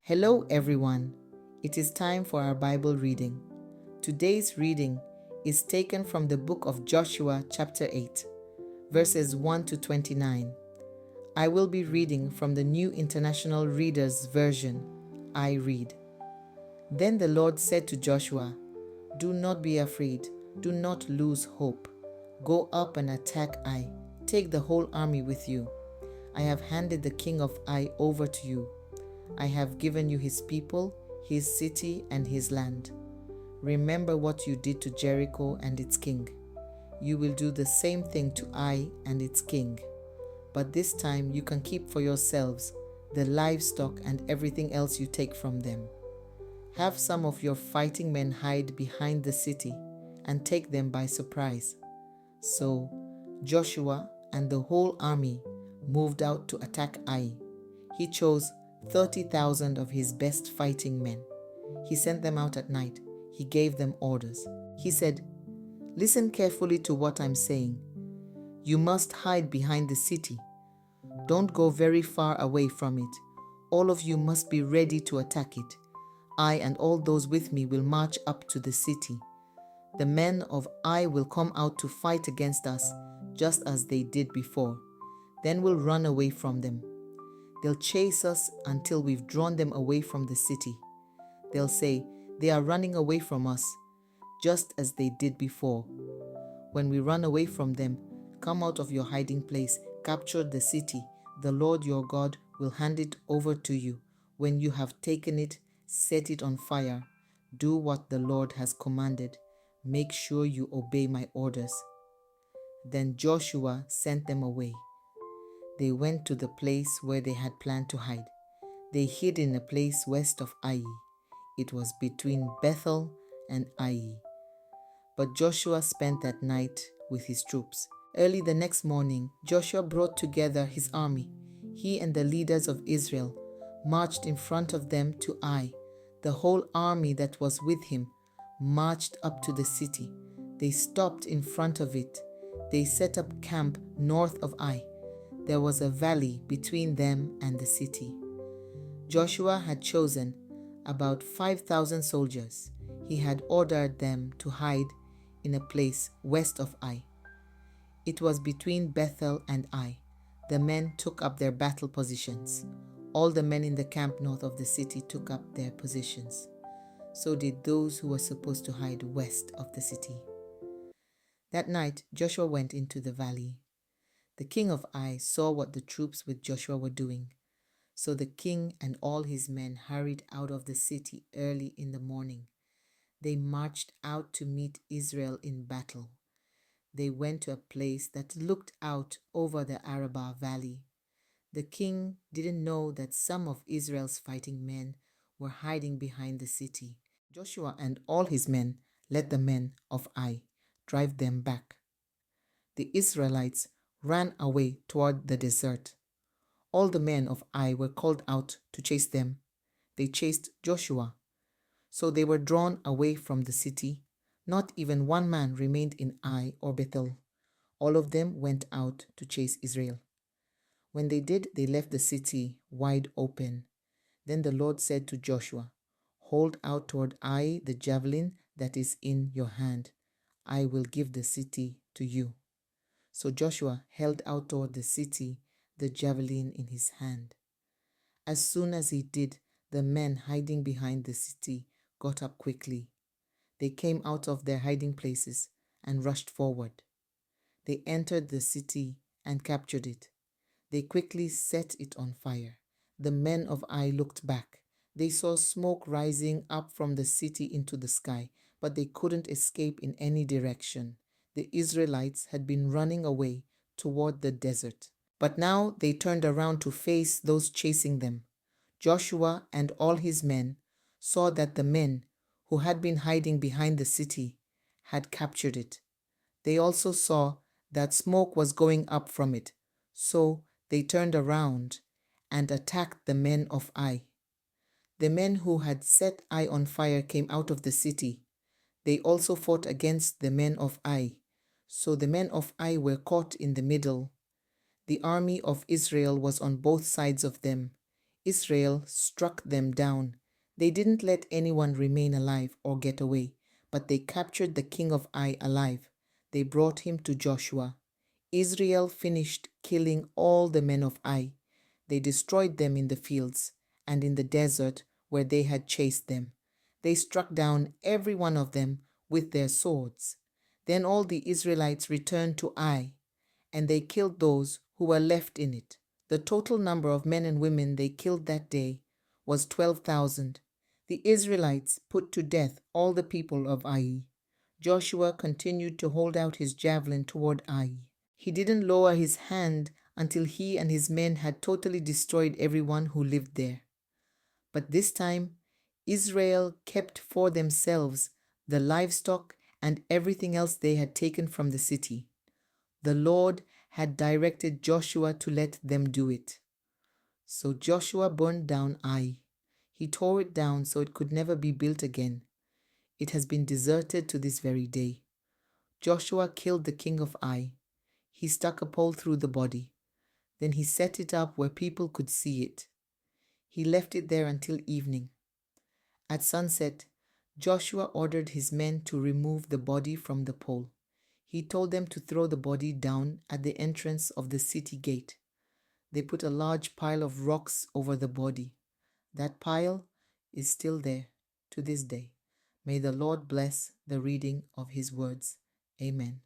Hello, everyone. It is time for our Bible reading. Today's reading is taken from the book of Joshua, chapter 8, verses 1 to 29. I will be reading from the New International Reader's Version. I read. Then the Lord said to Joshua, "Do not be afraid, do not lose hope. Go up and attack Ai. Take the whole army with you. I have handed the king of Ai over to you. I have given you his people, his city, and his land. Remember what you did to Jericho and its king. You will do the same thing to Ai and its king. But this time you can keep for yourselves the livestock and everything else you take from them. Have some of your fighting men hide behind the city and take them by surprise." So Joshua and the whole army moved out to attack Ai. He chose 30,000 of his best fighting men. He sent them out at night. He gave them orders. He said, "Listen carefully to what I'm saying. You must hide behind the city. Don't go very far away from it. All of you must be ready to attack it. I and all those with me will march up to the city. The men of Ai will come out to fight against us, just as they did before. Then we'll run away from them. They'll chase us until we've drawn them away from the city. They'll say, 'They are running away from us,' just as they did before. When we run away from them, come out of your hiding place, capture the city. The Lord your God will hand it over to you. When you have taken it, set it on fire. Do what the Lord has commanded. Make sure you obey my orders." Then Joshua sent them away. They went to the place where they had planned to hide. They hid in a place west of Ai. It was between Bethel and Ai. But Joshua spent that night with his troops. Early the next morning, Joshua brought together his army. He and the leaders of Israel marched in front of them to Ai. The whole army that was with him marched up to the city. They stopped in front of it. They set up camp north of Ai. There was a valley between them and the city. Joshua had chosen about 5,000 soldiers. He had ordered them to hide in a place west of Ai. It was between Bethel and Ai. The men took up their battle positions. All the men in the camp north of the city took up their positions. So did those who were supposed to hide west of the city. That night, Joshua went into the valley. The king of Ai saw what the troops with Joshua were doing. So the king and all his men hurried out of the city early in the morning. They marched out to meet Israel in battle. They went to a place that looked out over the Arabah Valley. The king didn't know that some of Israel's fighting men were hiding behind the city. Joshua and all his men let the men of Ai drive them back. The Israelites ran away toward the desert. All the men of Ai were called out to chase them. They chased Joshua. So they were drawn away from the city. Not even one man remained in Ai or Bethel. All of them went out to chase Israel. When they did, they left the city wide open. Then the Lord said to Joshua, "Hold out toward Ai the javelin that is in your hand. I will give the city to you." So Joshua held out toward the city the javelin in his hand. As soon as he did, the men hiding behind the city got up quickly. They came out of their hiding places and rushed forward. They entered the city and captured it. They quickly set it on fire. The men of Ai looked back. They saw smoke rising up from the city into the sky, but they couldn't escape in any direction. The Israelites had been running away toward the desert. But now they turned around to face those chasing them. Joshua and all his men saw that the men who had been hiding behind the city had captured it. They also saw that smoke was going up from it, so they turned around and attacked the men of Ai. The men who had set Ai on fire came out of the city. They also fought against the men of Ai, so the men of Ai were caught in the middle. The army of Israel was on both sides of them. Israel struck them down. They didn't let anyone remain alive or get away, but they captured the king of Ai alive. They brought him to Joshua. Israel finished killing all the men of Ai. They destroyed them in the fields and in the desert where they had chased them. They struck down every one of them with their swords. Then all the Israelites returned to Ai, and they killed those who were left in it. The total number of men and women they killed that day was 12,000. The Israelites put to death all the people of Ai. Joshua continued to hold out his javelin toward Ai. He didn't lower his hand until he and his men had totally destroyed everyone who lived there. But this time, Israel kept for themselves the livestock and everything else they had taken from the city. The Lord had directed Joshua to let them do it. So Joshua burned down Ai. He tore it down so it could never be built again. It has been deserted to this very day. Joshua killed the king of Ai. He stuck a pole through the body. Then he set it up where people could see it. He left it there until evening. At sunset, Joshua ordered his men to remove the body from the pole. He told them to throw the body down at the entrance of the city gate. They put a large pile of rocks over the body. That pile is still there to this day. May the Lord bless the reading of his words. Amen.